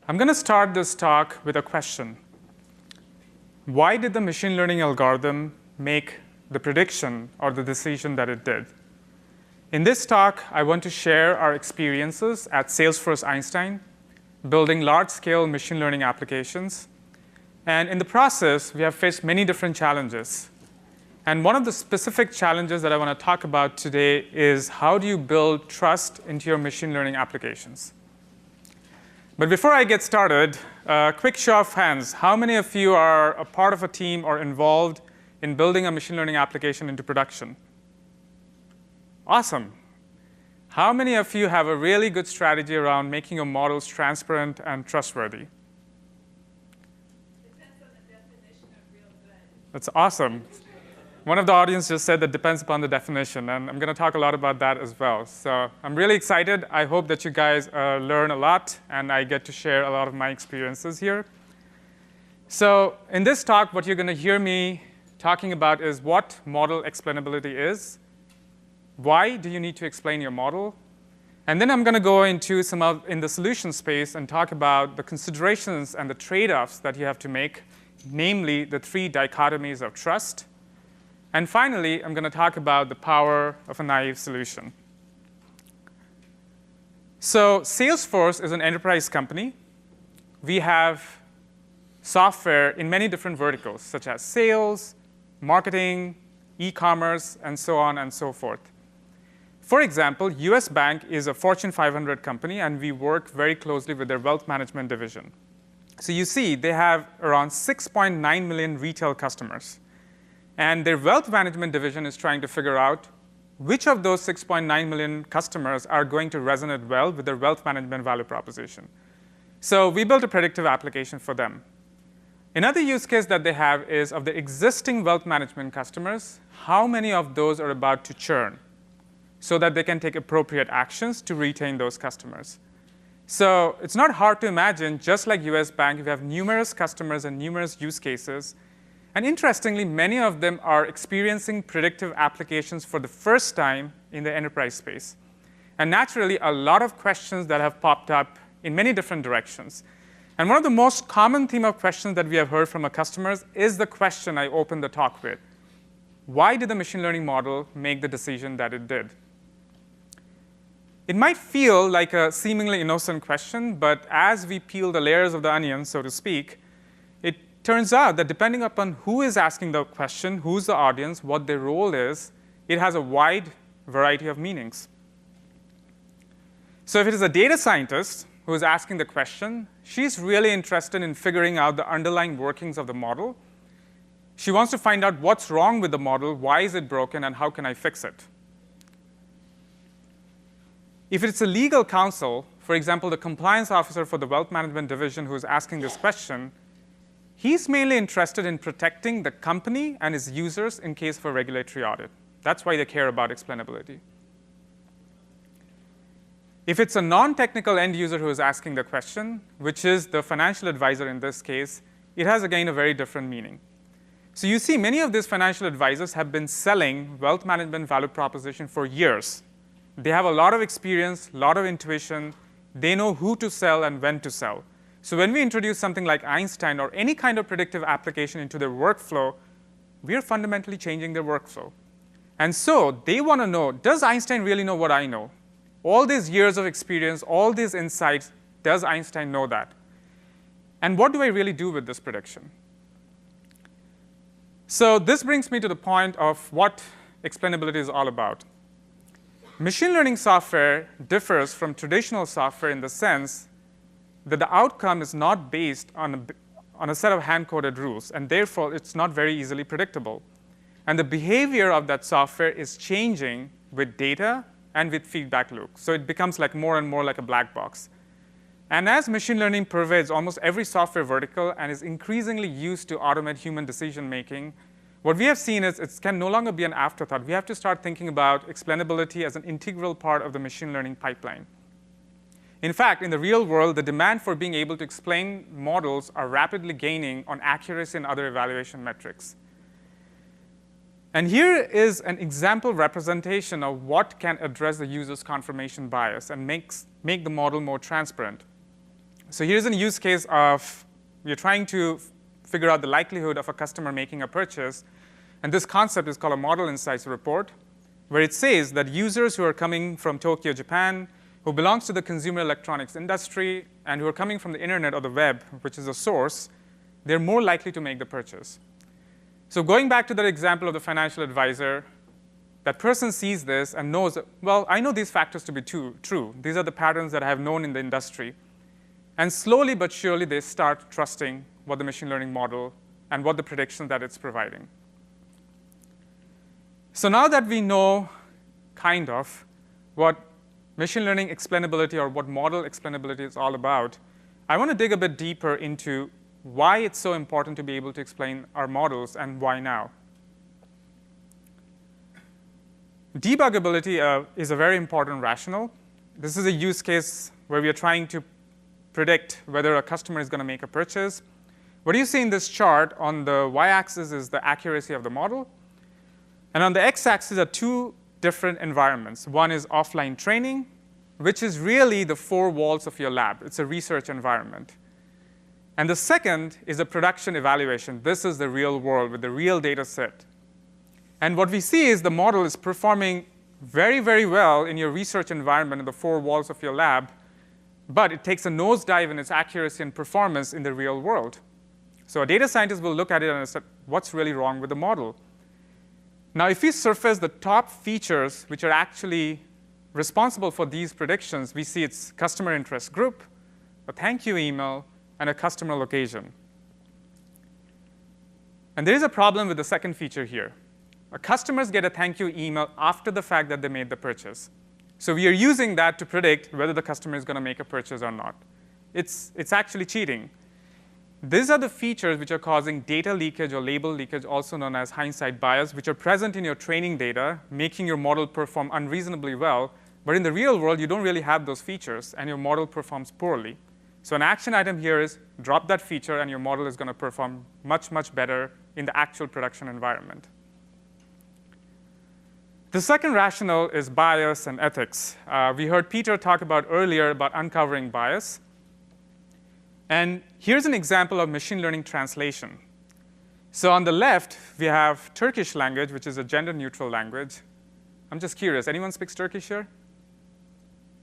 I'm going to start this talk with a question. Why did the machine learning algorithm make the prediction or the decision that it did? In this talk, I want to share our experiences at Salesforce Einstein, building large-scale machine learning applications. And in the process, we have faced many different challenges. And one of the specific challenges that I want to talk about today is how do you build trust into your machine learning applications? But before I get started, a quick show of hands. How many of you are a part of a team or involved in building a machine learning application into production? Awesome. How many of you have a really good strategy around making your models transparent and trustworthy? Depends on the definition of real good. That's awesome. One of the audience just said that depends upon the definition, and I'm going to talk a lot about that as well. So I'm really excited. I hope that you guys learn a lot, and I get to share a lot of my experiences here. So in this talk, what you're going to hear me talking about is what model explainability is. Why do you need to explain your model? And then I'm going to go into in the solution space and talk about the considerations and the trade-offs that you have to make, namely the three dichotomies of trust. And finally, I'm going to talk about the power of a naive solution. So Salesforce is an enterprise company. We have software in many different verticals, such as sales, marketing, e-commerce, and so on and so forth. For example, US Bank is a Fortune 500 company, and we work very closely with their wealth management division. So you see, they have around 6.9 million retail customers. And their wealth management division is trying to figure out which of those 6.9 million customers are going to resonate well with their wealth management value proposition. So we built a predictive application for them. Another use case that they have is of the existing wealth management customers, how many of those are about to churn so that they can take appropriate actions to retain those customers. So it's not hard to imagine, just like US Bank, we have numerous customers and numerous use cases. And interestingly, many of them are experiencing predictive applications for the first time in the enterprise space. And naturally, a lot of questions that have popped up in many different directions. And one of the most common theme of questions that we have heard from our customers is the question I opened the talk with. Why did the machine learning model make the decision that it did? It might feel like a seemingly innocent question, but as we peel the layers of the onion, so to speak, it turns out that depending upon who is asking the question, who's the audience, what their role is, it has a wide variety of meanings. So if it is a data scientist who is asking the question, she's really interested in figuring out the underlying workings of the model. She wants to find out what's wrong with the model, why is it broken, and how can I fix it? If it's a legal counsel, for example, the compliance officer for the wealth management division who is asking this question, he's mainly interested in protecting the company and its users in case of a regulatory audit. That's why they care about explainability. If it's a non-technical end user who is asking the question, which is the financial advisor in this case, it has, again, a very different meaning. So you see, many of these financial advisors have been selling wealth management value proposition for years. They have a lot of experience, a lot of intuition. They know who to sell and when to sell. So when we introduce something like Einstein or any kind of predictive application into their workflow, we are fundamentally changing their workflow. And so they want to know, does Einstein really know what I know? All these years of experience, all these insights, does Einstein know that? And what do I really do with this prediction? So this brings me to the point of what explainability is all about. Machine learning software differs from traditional software in the sense that the outcome is not based on a set of hand-coded rules, and therefore it's not very easily predictable. And the behavior of that software is changing with data and with feedback loops. So it becomes like more and more like a black box. And as machine learning pervades almost every software vertical and is increasingly used to automate human decision-making, what we have seen is it can no longer be an afterthought. We have to start thinking about explainability as an integral part of the machine learning pipeline. In fact, in the real world, the demand for being able to explain models are rapidly gaining on accuracy and other evaluation metrics. And here is an example representation of what can address the user's confirmation bias and make the model more transparent. So here's a use case of we're trying to figure out the likelihood of a customer making a purchase. And this concept is called a model insights report, where it says that users who are coming from Tokyo, Japan, who belongs to the consumer electronics industry, and who are coming from the internet or the web, which is a source, they're more likely to make the purchase. So going back to that example of the financial advisor, that person sees this and knows, well, I know these factors to be true. These are the patterns that I have known in the industry. And slowly but surely, they start trusting what the machine learning model and what the prediction that it's providing. So now that we know kind of what machine learning explainability or what model explainability is all about, I want to dig a bit deeper into why it's so important to be able to explain our models and why now. Debuggability is a very important rationale. This is a use case where we are trying to predict whether a customer is going to make a purchase. What you see in this chart, on the y-axis is the accuracy of the model. And on the x-axis are two different environments. One is offline training, which is really the four walls of your lab. It's a research environment. And the second is a production evaluation. This is the real world with the real data set. And what we see is the model is performing very, very well in your research environment in the four walls of your lab, but it takes a nosedive in its accuracy and performance in the real world. So a data scientist will look at it and say, what's really wrong with the model? Now, if we surface the top features which are actually responsible for these predictions, we see it's customer interest group, a thank you email, and a customer location. And there is a problem with the second feature here. Our customers get a thank you email after the fact that they made the purchase. So we are using that to predict whether the customer is going to make a purchase or not. It's actually cheating. These are the features which are causing data leakage or label leakage, also known as hindsight bias, which are present in your training data, making your model perform unreasonably well. But in the real world, you don't really have those features, and your model performs poorly. So an action item here is drop that feature, and your model is going to perform much, much better in the actual production environment. The second rationale is bias and ethics. We heard Peter talk about earlier about uncovering bias. And here's an example of machine learning translation. So on the left, we have Turkish language, which is a gender-neutral language. I'm just curious, anyone speaks Turkish here?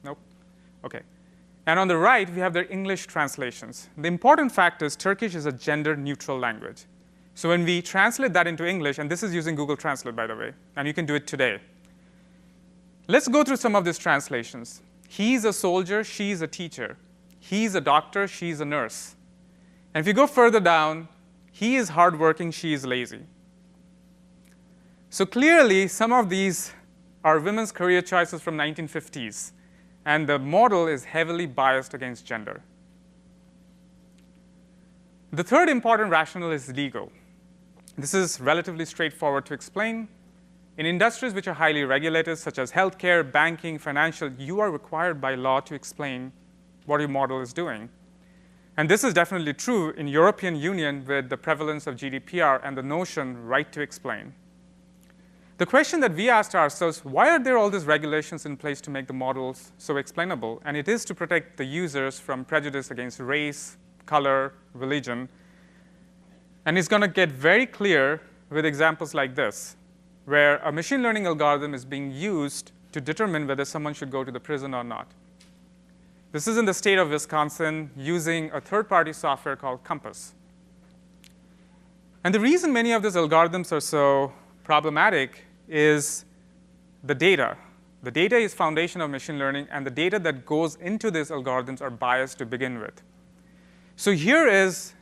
Nope? OK. And on the right, we have their English translations. The important fact is Turkish is a gender-neutral language. So when we translate that into English, and this is using Google Translate, by the way, and you can do it today. Let's go through some of these translations. He's a soldier, she's a teacher. He's a doctor, she's a nurse. And if you go further down, he is hardworking, she is lazy. So clearly, some of these are women's career choices from 1950s. And the model is heavily biased against gender. The third important rationale is legal. This is relatively straightforward to explain. In industries which are highly regulated, such as healthcare, banking, financial, you are required by law to explain what your model is doing. And this is definitely true in European Union with the prevalence of GDPR and the notion right to explain. The question that we asked ourselves, why are there all these regulations in place to make the models so explainable? And it is to protect the users from prejudice against race, color, religion. And it's going to get very clear with examples like this, where a machine learning algorithm is being used to determine whether someone should go to the prison or not. This is in the state of Wisconsin using a third-party software called Compass. And the reason many of these algorithms are so problematic is the data. The data is foundation of machine learning, and the data that goes into these algorithms are biased to begin with. So here is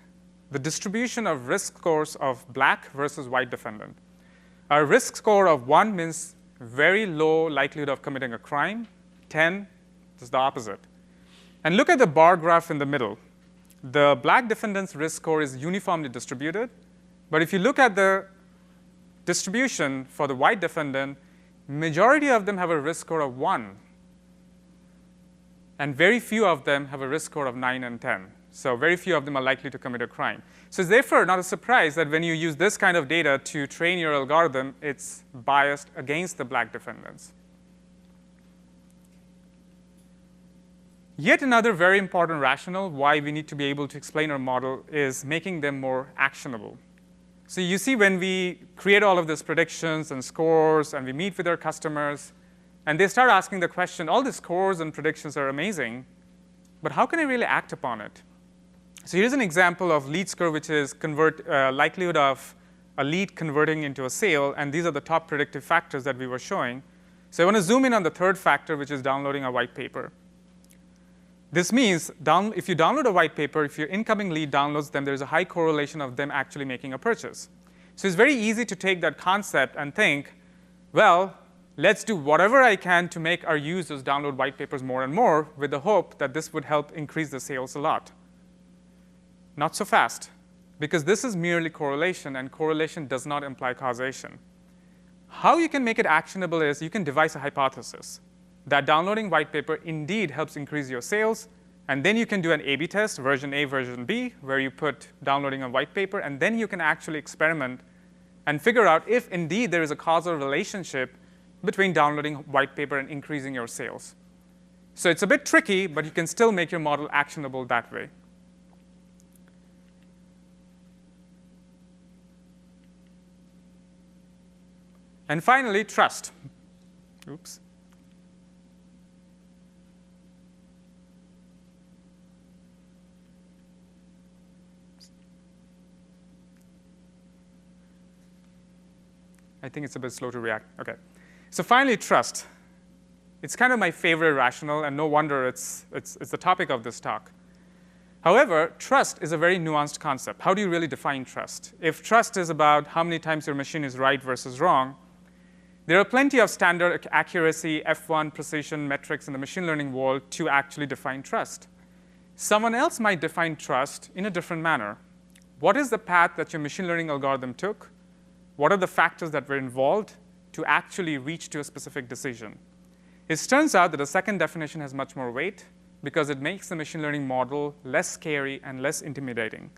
the distribution of risk scores of black versus white defendant. A risk score of 1 means very low likelihood of committing a crime. 10 is the opposite. And look at the bar graph in the middle. The black defendant's risk score is uniformly distributed. But if you look at the distribution for the white defendant, majority of them have a risk score of 1. And very few of them have a risk score of 9 and 10. So very few of them are likely to commit a crime. So it's therefore not a surprise that when you use this kind of data to train your algorithm, it's biased against the black defendants. Yet another very important rationale why we need to be able to explain our model is making them more actionable. So you see, when we create all of these predictions and scores, and we meet with our customers, and they start asking the question, all these scores and predictions are amazing, but how can I really act upon it? So here's an example of lead score, which is likelihood of a lead converting into a sale, and these are the top predictive factors that we were showing. So I want to zoom in on the third factor, which is downloading a white paper. This means if you download a white paper, if your incoming lead downloads them, there's a high correlation of them actually making a purchase. So it's very easy to take that concept and think, well, let's do whatever I can to make our users download white papers more and more, with the hope that this would help increase the sales a lot. Not so fast, because this is merely correlation, and correlation does not imply causation. How you can make it actionable is you can devise a hypothesis that downloading white paper indeed helps increase your sales, and then you can do an A/B test, version A, version B, where you put downloading a white paper, and then you can actually experiment and figure out if indeed there is a causal relationship between downloading white paper and increasing your sales. So it's a bit tricky, but you can still make your model actionable that way. And finally, trust. Oops. I think it's a bit slow to react. OK. So finally, trust. It's kind of my favorite rationale, and no wonder it's the topic of this talk. However, trust is a very nuanced concept. How do you really define trust? If trust is about how many times your machine is right versus wrong, there are plenty of standard accuracy, F1 precision metrics in the machine learning world to actually define trust. Someone else might define trust in a different manner. What is the path that your machine learning algorithm took? What are the factors that were involved to actually reach to a specific decision? It turns out that the second definition has much more weight, because it makes the machine learning model less scary and less intimidating.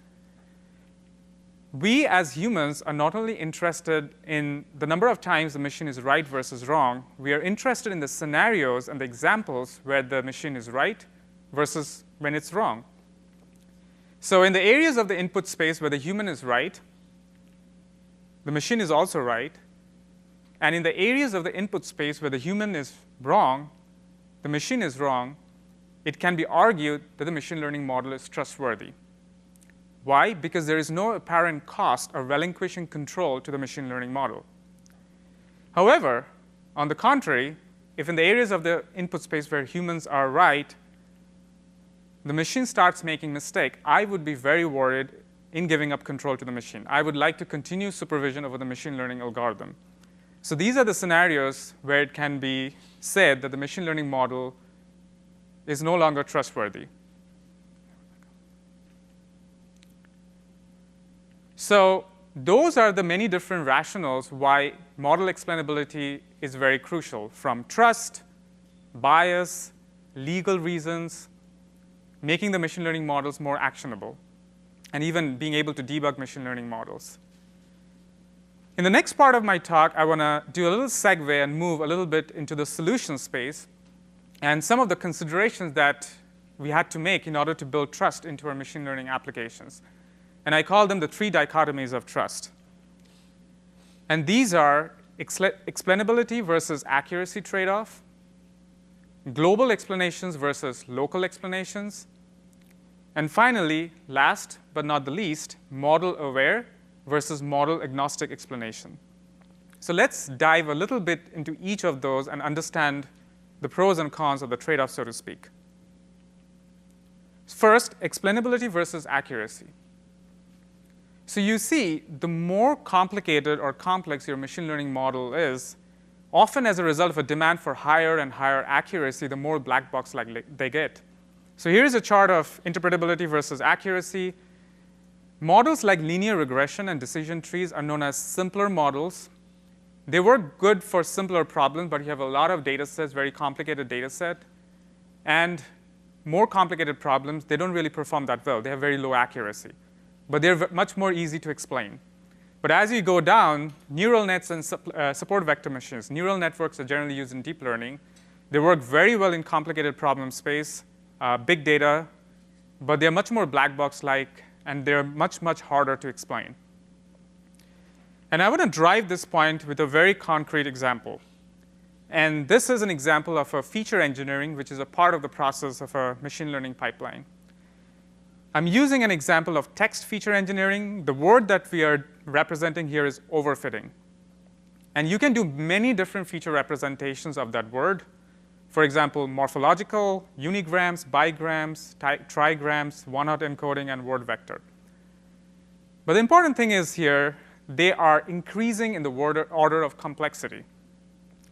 We as humans are not only interested in the number of times the machine is right versus wrong, we are interested in the scenarios and the examples where the machine is right versus when it's wrong. So in the areas of the input space where the human is right, the machine is also right. And in the areas of the input space where the human is wrong, the machine is wrong, it can be argued that the machine learning model is trustworthy. Why? Because there is no apparent cost of relinquishing control to the machine learning model. However, on the contrary, if in the areas of the input space where humans are right, the machine starts making mistakes, I would be very worried in giving up control to the machine. I would like to continue supervision over the machine learning algorithm. So these are the scenarios where it can be said that the machine learning model is no longer trustworthy. So those are the many different rationales why model explainability is very crucial, from trust, bias, legal reasons, making the machine learning models more actionable, and even being able to debug machine learning models. In the next part of my talk, I want to do a little segue and move a little bit into the solution space and some of the considerations that we had to make in order to build trust into our machine learning applications. And I call them the three dichotomies of trust. And these are explainability versus accuracy trade-off, global explanations versus local explanations, and finally, last but not the least, model-aware versus model-agnostic explanation. So let's dive a little bit into each of those and understand the pros and cons of the trade-off, so to speak. First, explainability versus accuracy. So you see, the more complicated or complex your machine learning model is, often as a result of a demand for higher and higher accuracy, the more black box-like they get. So here's a chart of interpretability versus accuracy. Models like linear regression and decision trees are known as simpler models. They work good for simpler problems, but you have a lot of data sets, very complicated data set. And more complicated problems, they don't really perform that well. They have very low accuracy. But they're much more easy to explain. But as you go down, neural nets and support vector machines, neural networks are generally used in deep learning. They work very well in complicated problem space. big data, but they're much more black box-like, and they're much, much harder to explain. And I want to drive this point with a very concrete example. And this is an example of a feature engineering, which is a part of the process of a machine learning pipeline. I'm using an example of text feature engineering. The word that we are representing here is overfitting. And you can do many different feature representations of that word. For example, morphological, unigrams, bigrams, trigrams, one-hot encoding, and word vector. But the important thing is here, they are increasing in the order of complexity.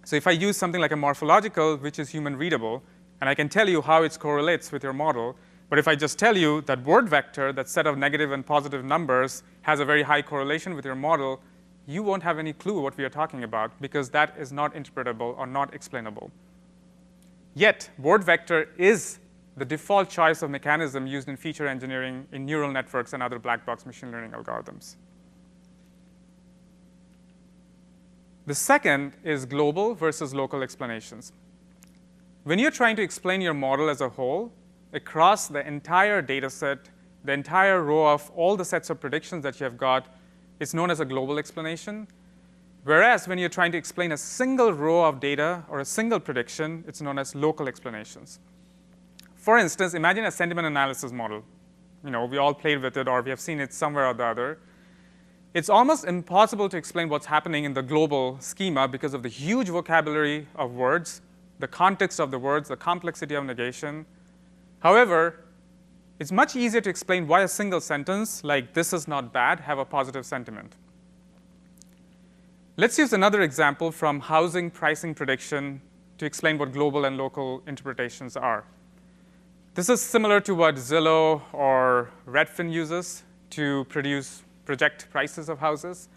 So if I use something like a morphological, which is human readable, and I can tell you how it correlates with your model, but if I just tell you that word vector, that set of negative and positive numbers, has a very high correlation with your model, you won't have any clue what we are talking about, because that is not interpretable or not explainable. Yet, word vector is the default choice of mechanism used in feature engineering in neural networks and other black box machine learning algorithms. The second is global versus local explanations. When you're trying to explain your model as a whole, across the entire data set, the entire row of all the sets of predictions that you have got, it's known as a global explanation. Whereas when you're trying to explain a single row of data or a single prediction, it's known as local explanations. For instance, imagine a sentiment analysis model. We all played with it, or we have seen it somewhere or the other. It's almost impossible to explain what's happening in the global schema because of the huge vocabulary of words, the context of the words, the complexity of negation. However, it's much easier to explain why a single sentence, like "this is not bad," have a positive sentiment. Let's use another example from housing pricing prediction to explain what global and local interpretations are. This is similar to what Zillow or Redfin uses to project prices of houses.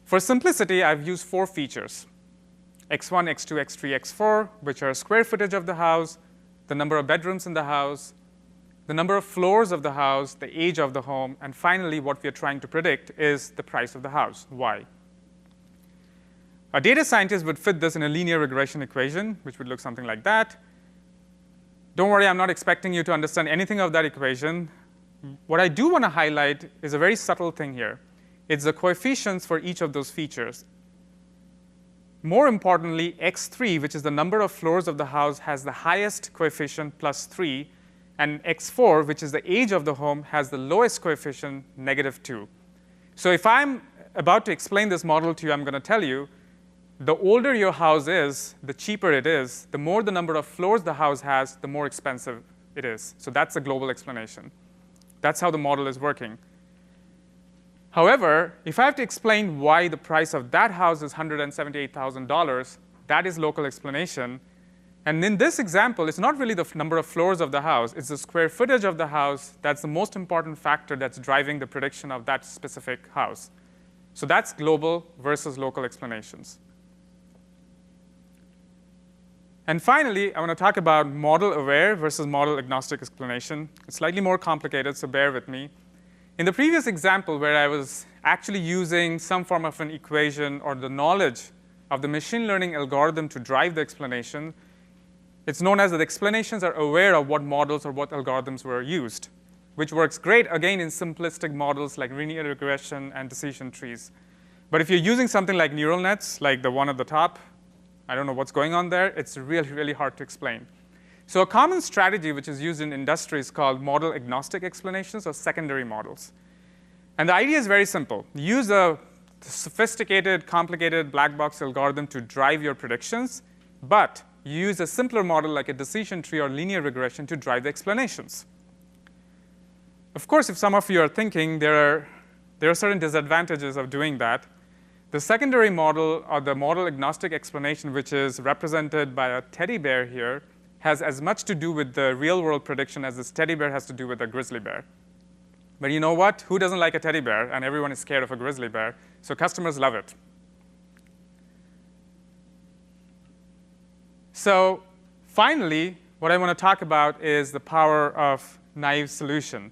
For simplicity, I've used 4 features: x1, x2, x3, x4, which are square footage of the house, the number of bedrooms in the house, the number of floors of the house, the age of the home, and finally, what we are trying to predict is the price of the house, y. A data scientist would fit this in a linear regression equation, which would look something like that. Don't worry, I'm not expecting you to understand anything of that equation. What I do want to highlight is a very subtle thing here. It's the coefficients for each of those features. More importantly, x3, which is the number of floors of the house, has the highest coefficient, +3, and x4, which is the age of the home, has the lowest coefficient, -2. So if I'm about to explain this model to you, I'm going to tell you, the older your house is, the cheaper it is. The more the number of floors the house has, the more expensive it is. So that's a global explanation. That's how the model is working. However, if I have to explain why the price of that house is $178,000, that is local explanation. And in this example, it's not really the number of floors of the house. It's the square footage of the house that's the most important factor that's driving the prediction of that specific house. So that's global versus local explanations. And finally, I want to talk about model-aware versus model-agnostic explanation. It's slightly more complicated, so bear with me. In the previous example, where I was actually using some form of an equation or the knowledge of the machine learning algorithm to drive the explanation, it's known as that the explanations are aware of what models or what algorithms were used, which works great, again, in simplistic models like linear regression and decision trees. But if you're using something like neural nets, like the one at the top, I don't know what's going on there, it's really, really hard to explain. So a common strategy which is used in industry is called model-agnostic explanations or secondary models. And the idea is very simple. Use a sophisticated, complicated black box algorithm to drive your predictions, but you use a simpler model like a decision tree or linear regression to drive the explanations. Of course, if some of you are thinking there are certain disadvantages of doing that. The secondary model, or the model-agnostic explanation, which is represented by a teddy bear here, has as much to do with the real-world prediction as this teddy bear has to do with a grizzly bear. But you know what? Who doesn't like a teddy bear? And everyone is scared of a grizzly bear. So customers love it. So finally, what I want to talk about is the power of naive solution.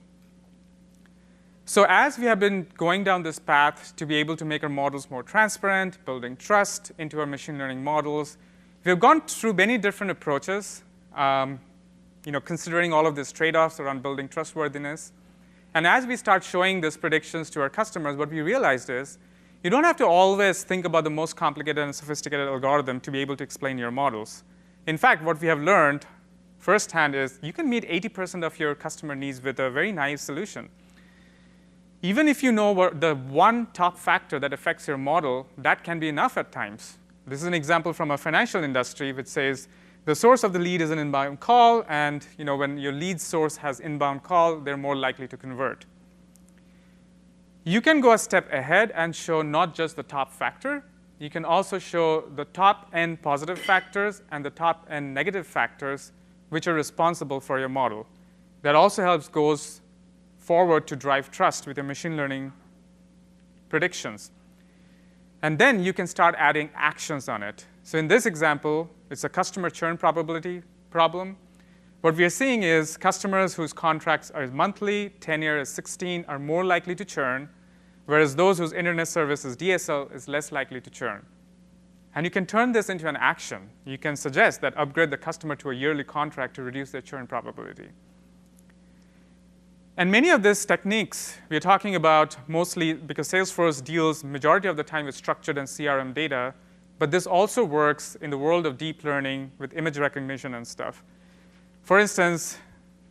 So as we have been going down this path to be able to make our models more transparent, building trust into our machine learning models, we have gone through many different approaches. considering all of these trade-offs around building trustworthiness. And as we start showing these predictions to our customers, what we realized is you don't have to always think about the most complicated and sophisticated algorithm to be able to explain your models. In fact, what we have learned firsthand is you can meet 80% of your customer needs with a very naive solution. Even if you know what the one top factor that affects your model, that can be enough at times. This is an example from a financial industry which says the source of the lead is an inbound call, and when your lead source has inbound call, they're more likely to convert. You can go a step ahead and show not just the top factor. You can also show the top-end positive factors and the top-end negative factors which are responsible for your model. That also goes forward to drive trust with your machine learning predictions. And then you can start adding actions on it. So in this example, it's a customer churn probability problem. What we are seeing is customers whose contracts are monthly, tenure is 16, are more likely to churn, whereas those whose internet service is DSL is less likely to churn. And you can turn this into an action. You can suggest that upgrade the customer to a yearly contract to reduce their churn probability. And many of these techniques we're talking about mostly because Salesforce deals majority of the time with structured and CRM data, but this also works in the world of deep learning with image recognition and stuff. For instance,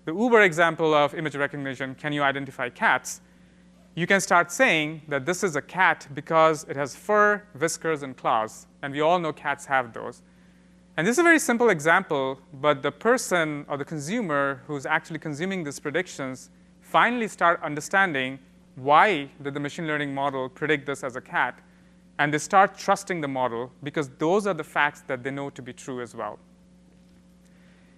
the Uber example of image recognition, can you identify cats? You can start saying that this is a cat because it has fur, whiskers, and claws. And we all know cats have those. And this is a very simple example, but the person or the consumer who's actually consuming these predictions finally start understanding why did the machine learning model predict this as a cat. And they start trusting the model because those are the facts that they know to be true as well.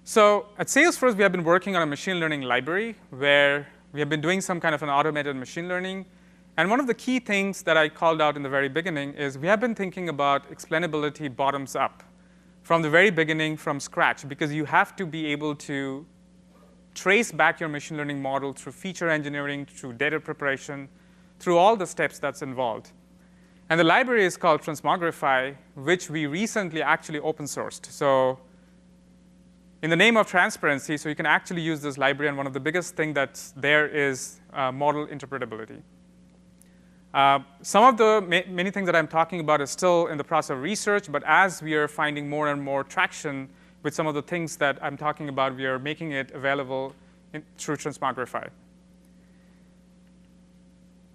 So at Salesforce, we have been working on a machine learning library where we have been doing some kind of an automated machine learning. And one of the key things that I called out in the very beginning is we have been thinking about explainability bottoms up from the very beginning, from scratch, because you have to be able to trace back your machine learning model through feature engineering, through data preparation, through all the steps that's involved. And the library is called Transmogrify, which we recently actually open sourced. So in the name of transparency, so you can actually use this library, and one of the biggest things that's there is model interpretability. Some of the many things that I'm talking about is still in the process of research, but as we are finding more and more traction with some of the things that I'm talking about, we are making it available through Transmogrify.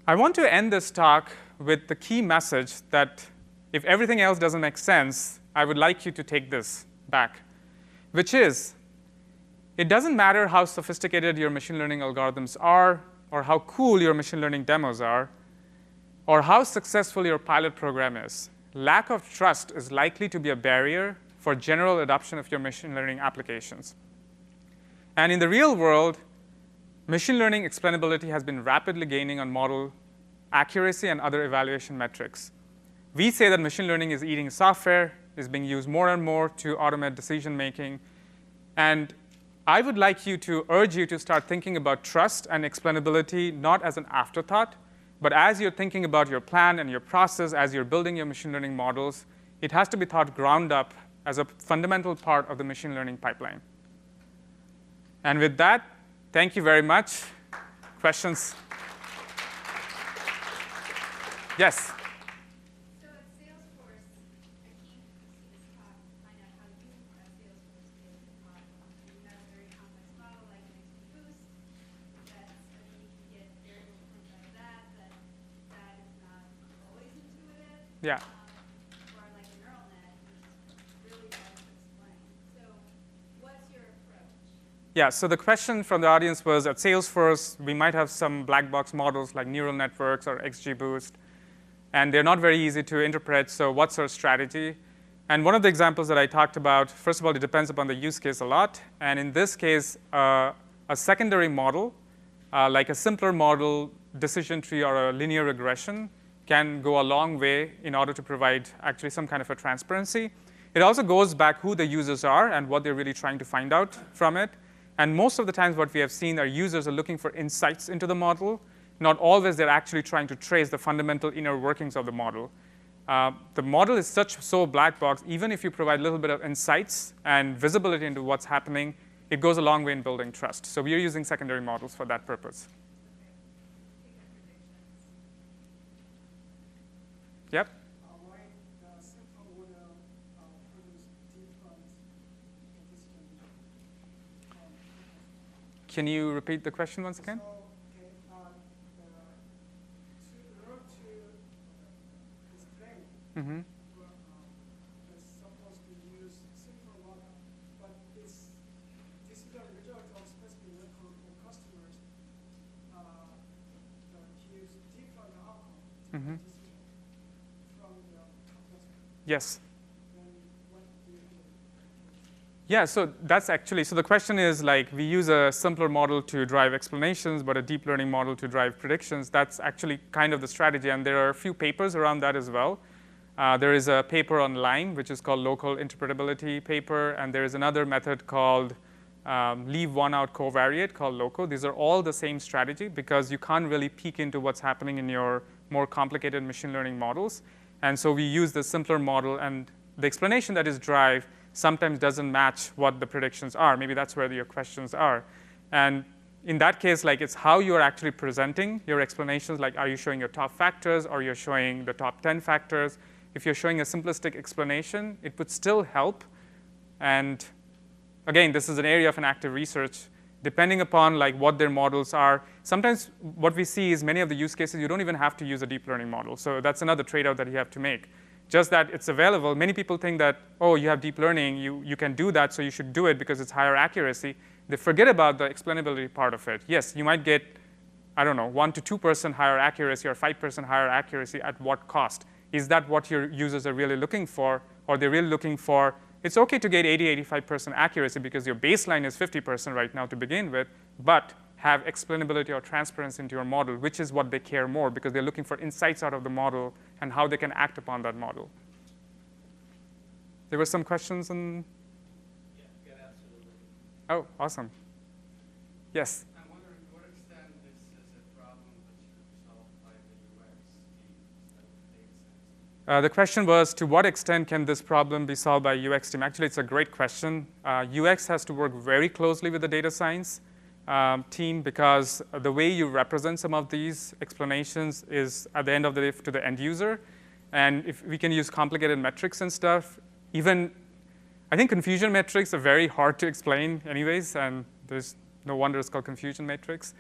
I want to end this talk with the key message that if everything else doesn't make sense, I would like you to take this back, which is, it doesn't matter how sophisticated your machine learning algorithms are, or how cool your machine learning demos are, or how successful your pilot program is. Lack of trust is likely to be a barrier for general adoption of your machine learning applications. And in the real world, machine learning explainability has been rapidly gaining on model accuracy and other evaluation metrics. We say that machine learning is eating software, is being used more and more to automate decision making. And I would like you to urge you to start thinking about trust and explainability not as an afterthought, but as you're thinking about your plan and your process, as you're building your machine learning models, it has to be thought ground up as a fundamental part of the machine learning pipeline. And with that, thank you very much. Questions? Yes? So at Salesforce, I came to see this talk to find out how you at Salesforce deal with the model. You have a very complex model like an XGBoost that's, I mean, you can get variable proof out of that is not always intuitive. Yeah. Or like a neural net, which is really hard to explain. So what's your approach? Yeah, so the question from the audience was, at Salesforce, we might have some black box models like neural networks or XGBoost, and they're not very easy to interpret, so what's our strategy? And one of the examples that I talked about, first of all, it depends upon the use case a lot. And in this case, a secondary model, like a simpler model, decision tree, or a linear regression, can go a long way in order to provide actually some kind of a transparency. It also goes back who the users are and what they're really trying to find out from it. And most of the times what we have seen are users are looking for insights into the model. Not always they're actually trying to trace the fundamental inner workings of the model. The model is so black box, even if you provide a little bit of insights and visibility into what's happening, it goes a long way in building trust. So we are using secondary models for that purpose. Yep. Why the simple model produce different statistical Can you repeat the question once again? So, okay, to learn to explain, Mm-hmm. we're supposed to use simple model, but this is the result of specific record for customers use different outcomes Mm-hmm. from the complex. Yes. Then what do you do? Yeah, so that's actually, so the question is like we use a simpler model to drive explanations, but a deep learning model to drive predictions. That's actually kind of the strategy, and there are a few papers around that as well. There is a paper on Lime, which is called local interpretability paper, and there is another method called leave one out covariate called loco. These are all the same strategy because you can't really peek into what's happening in your more complicated machine learning models. And so we use the simpler model, and the explanation that is derived sometimes doesn't match what the predictions are. Maybe that's where your questions are. And in that case, like it's how you're actually presenting your explanations. Like, are you showing your top factors, or you're showing the top 10 factors? If you're showing a simplistic explanation, it would still help. And again, this is an area of an active research. Depending upon like what their models are, sometimes what we see is many of the use cases, you don't even have to use a deep learning model. So that's another trade-off that you have to make. Just that it's available. Many people think that, oh, you have deep learning, you can do that, so you should do it because it's higher accuracy. They forget about the explainability part of it. Yes, you might get, I don't know, 1 to 2% higher accuracy or 5% higher accuracy. At what cost? Is that what your users are really looking for? Or they're really looking for, it's okay to get 80, 85% accuracy because your baseline is 50% right now to begin with, but have explainability or transparency into your model, which is what they care more because they're looking for insights out of the model and how they can act upon that model. There were some questions on? Yeah, absolutely. Oh, awesome. Yes? I'm wondering to what extent this is a problem that should be solved by the UX team instead of data science. The question was, to what extent can this problem be solved by UX team? Actually, it's a great question. UX has to work very closely with the data science team because the way you represent some of these explanations is at the end of the day to the end user. And if we can use complicated metrics and stuff, even I think confusion metrics are very hard to explain anyways, and there's no wonder it's called confusion matrix.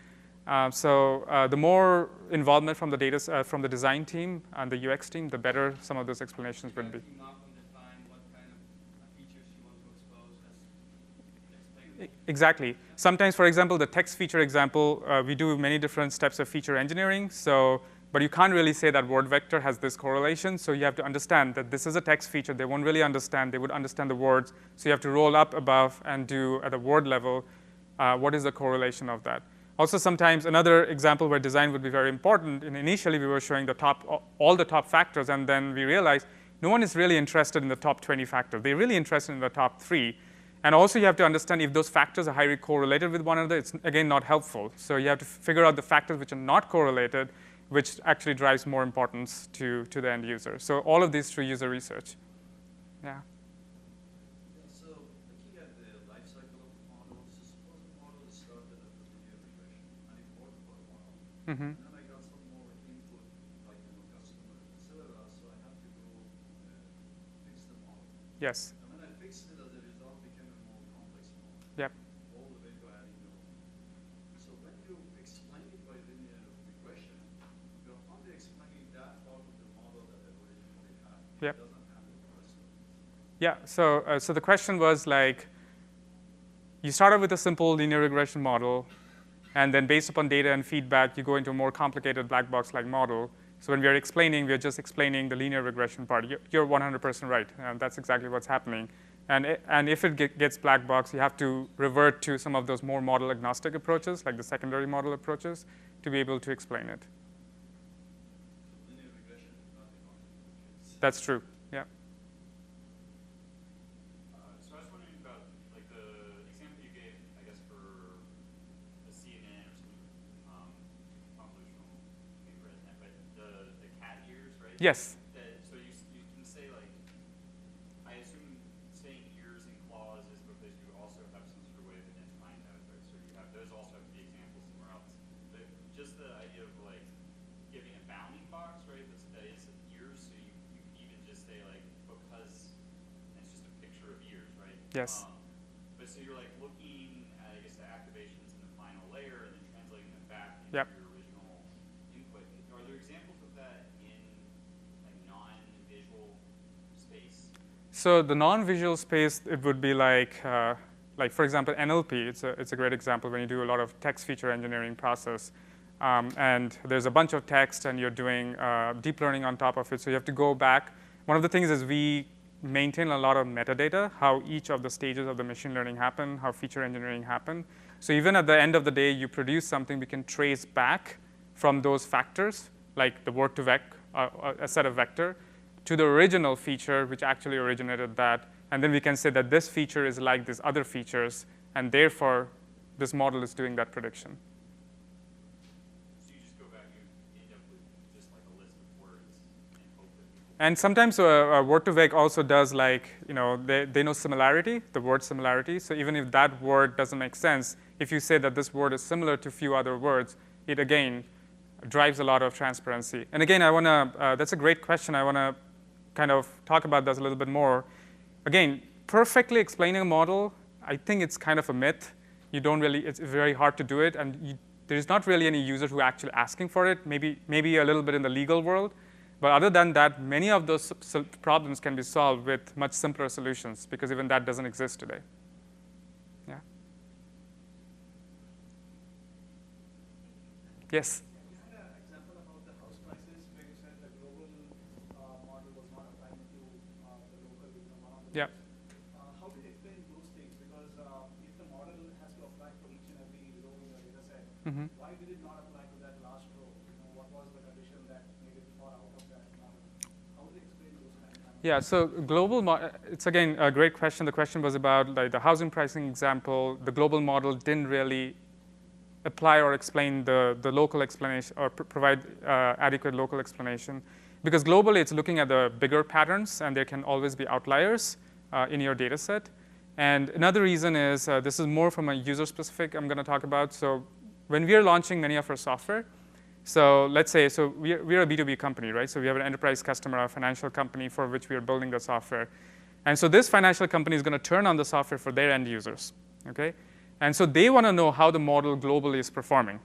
So the more involvement from the from the design team and the UX team, the better some of those explanations would be. Team up and define what kind of features you want to expose as explained. Exactly. Sometimes, for example, the text feature example, we do many different steps of feature engineering. So, but you can't really say that word vector has this correlation. So you have to understand that this is a text feature. They won't really understand. They would understand the words. So you have to roll up above and do at a word level, what is the correlation of that. Also, sometimes another example where design would be very important, and initially we were showing the all the top factors, and then we realized no one is really interested in the top 20 factors. They're really interested in the top 3. And also you have to understand if those factors are highly correlated with one another, it's again not helpful. So you have to figure out the factors which are not correlated, which actually drives more importance to the end user. So all of these through user research. Yeah. So looking at the life cycle of the model, so suppose the model is started as a linear regression, and it worked for a while. Mm-hmm. And then I got some more input, like customers, etc. So I have to go fix the model. Yes. And when I fixed it, as a result, became a more complex model. Yep. All the way to adding So when you explain it by linear regression, you're only explaining that part of the model that they originally had. Yep. It doesn't handle the rest of it. Yeah, so the question was like, you start out with a simple linear regression model, and then based upon data and feedback, you go into a more complicated black box-like model. So when we are explaining, we are just explaining the linear regression part. You're 100% right, and that's exactly what's happening. And if it gets black box, you have to revert to some of those more model agnostic approaches, like the secondary model approaches, to be able to explain it. So linear regression is not enough. That's true, yeah. So I was wondering about like the example you gave, I guess, for a CNN or some convolutional paper, but the cat ears, right? Yes. So you can say like, I assume saying ears and claws is because you also have some sort of way of Yes. But so you're like looking at, I guess, the activations in the final layer and then translating them back into Yep. your original input. Are there examples of that in like non-visual space? So the non-visual space, it would be like for example, NLP. It's a great example when you do a lot of text feature engineering process. And there's a bunch of text, and you're doing deep learning on top of it. So you have to go back. One of the things is we maintain a lot of metadata, how each of the stages of the machine learning happen, how feature engineering happen. So even at the end of the day, you produce something we can trace back from those factors, like the word to vec, a set of vector, to the original feature which actually originated that. And then we can say that this feature is like these other features, and therefore this model is doing that prediction. So you just go back and you end up with just like a list of words and hope that people. And sometimes word to vec also does like, they know similarity, the word similarity. So even if that word doesn't make sense, if you say that this word is similar to a few other words, it again drives a lot of transparency. And again, that's a great question. I want to kind of talk about this a little bit more. Again, perfectly explaining a model, I think it's kind of a myth. It's very hard to do it, and there's not really any user who are actually asking for it, maybe a little bit in the legal world. But other than that, many of those problems can be solved with much simpler solutions, because even that doesn't exist today. Yeah. Yes? You had an example about the house prices where you said the global model was not applying to the local model. Yeah. How do you explain those things? Because if the model has to apply for each and every row in your data set, why did it not apply to that last row? What was the condition that made it fall out of that model? How do you explain those kind of things? Yeah, so it's again a great question. The question was about like the housing pricing example. The global model didn't really apply or explain the local explanation or provide adequate local explanation. Because globally, it's looking at the bigger patterns, and there can always be outliers in your data set. And another reason is this is more from a user-specific I'm going to talk about. So when we are launching many of our software, so let's say, we're a B2B company, right? So we have an enterprise customer, a financial company for which we are building the software. And so this financial company is going to turn on the software for their end users, okay? And so they want to know how the model globally is performing.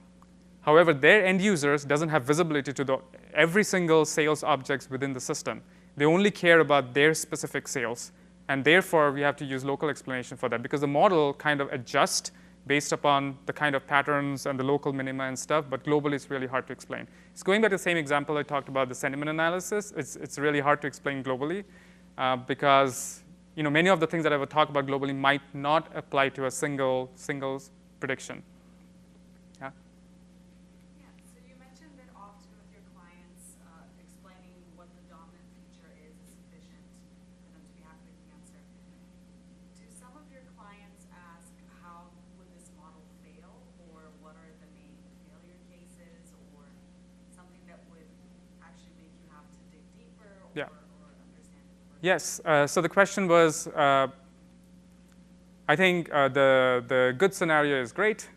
However, their end users doesn't have visibility to every single sales objects within the system. They only care about their specific sales. And therefore, we have to use local explanation for that, because the model kind of adjusts based upon the kind of patterns and the local minima and stuff, but globally, it's really hard to explain. It's going back to the same example I talked about, the sentiment analysis. It's really hard to explain globally because many of the things that I would talk about globally might not apply to a single prediction. Yeah? Yeah, so you mentioned that often with your clients, explaining what the dominant feature is sufficient for them to be happy with the answer. Do some of your clients ask how would this model fail, or what are the main failure cases, or something that would actually make you have to dig deeper Yeah. or understand it further? Yes. So the question was, I think the good scenario is great,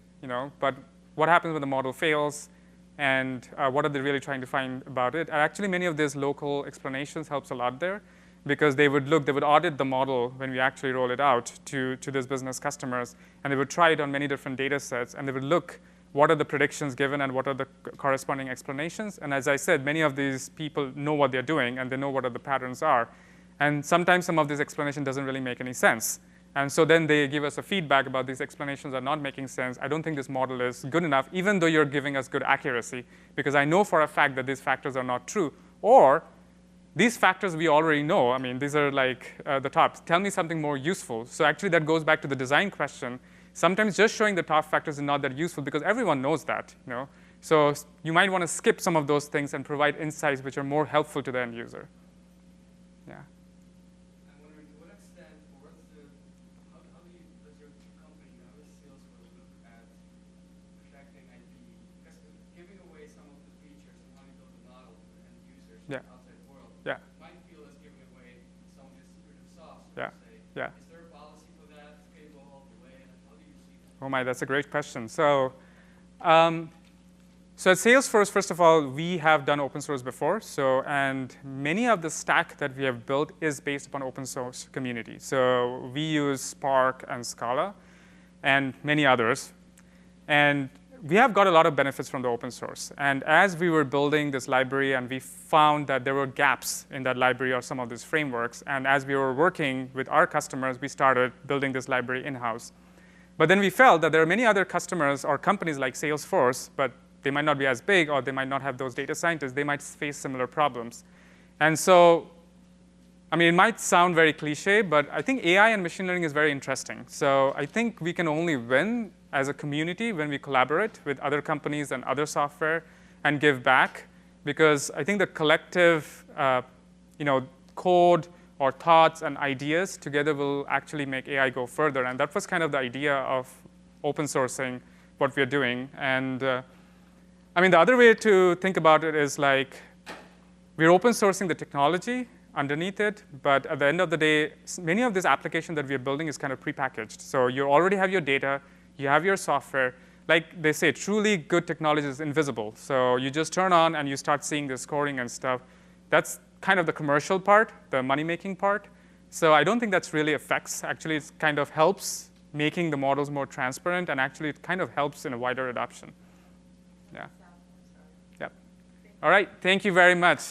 but what happens when the model fails, and what are they really trying to find about it? And actually, many of these local explanations helps a lot there, because they would audit the model when we actually roll it out to these business customers, and they would try it on many different data sets, and they would look what are the predictions given and what are the corresponding explanations. And as I said, many of these people know what they're doing, and they know what are the patterns are. And sometimes some of this explanation doesn't really make any sense. And so then they give us a feedback about these explanations are not making sense. I don't think this model is good enough, even though you're giving us good accuracy, because I know for a fact that these factors are not true. Or these factors we already know. I mean, these are like the tops. Tell me something more useful. So actually, that goes back to the design question. Sometimes just showing the top factors is not that useful, because everyone knows that. So you might want to skip some of those things and provide insights which are more helpful to the end user. Yeah. I'm wondering, to what extent, or how does your company, how does Salesforce look at protecting IP? Because giving away some of the features and how you build the model to the end users in Yeah. the outside world Yeah. might feel as giving away some of the secretive sauce, Yeah. per se. Yeah. Is there a policy for that? Can you go all the way? And how do you see that? Oh my, that's a great question. So So at Salesforce, first of all, we have done open source before. So, and many of the stack that we have built is based upon open source community. So we use Spark and Scala and many others. And we have got a lot of benefits from the open source. And as we were building this library and we found that there were gaps in that library or some of these frameworks, and as we were working with our customers, we started building this library in-house. But then we felt that there are many other customers or companies like Salesforce, but they might not be as big, or they might not have those data scientists. They might face similar problems. And so, I mean, it might sound very cliche, but I think AI and machine learning is very interesting. So I think we can only win as a community when we collaborate with other companies and other software and give back, because I think the collective code or thoughts and ideas together will actually make AI go further. And that was kind of the idea of open sourcing what we're doing. And I mean, the other way to think about it is like we're open sourcing the technology underneath it, but at the end of the day, many of these applications that we're building is kind of prepackaged. So you already have your data, you have your software. Like they say, truly good technology is invisible. So you just turn on and you start seeing the scoring and stuff. That's kind of the commercial part, the money-making part. So I don't think that's really affects. Actually, it kind of helps making the models more transparent, and actually it kind of helps in a wider adoption. Yeah. Yep. All right. Thank you very much.